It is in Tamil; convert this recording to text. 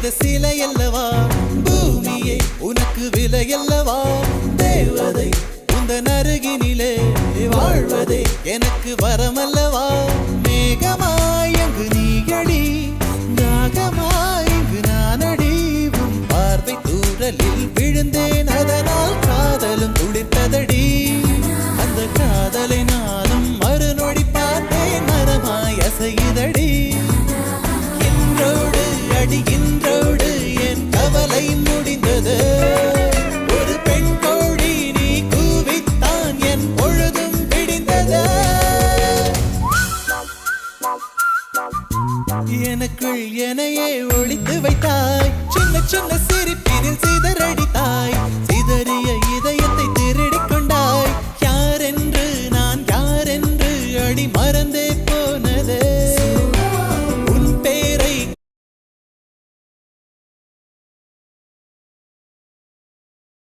செய்த சிலையல்லவா பூமியே உனக்கு விலையல்லவா தேவதை உந்தன் அருகினிலே வாழ்வதே எனக்கு வரமல்லவா மேகமாய் அங்கு நீயடி தாகமாய் இங்கு நானடி உன் பார்வை தூரலில் விழுந்தேன் அதனால் காதலும் துடித்ததடி அந்த காதலை நானும் மறுநொடி பார்த்தேன் மரமாய் அசையுதடி இன்றோடு அடி இன்றோடு என் கவலை முடிந்தது ஒரு பெண் கோழி நீ கூவித்தான் என் பொழுதும் விடிந்தது எனக்குள் எனையே ஒளித்து வைத்தாய் சின்ன சின்ன சிரிப்பினில் சிதறடித்தாய் சிதறிய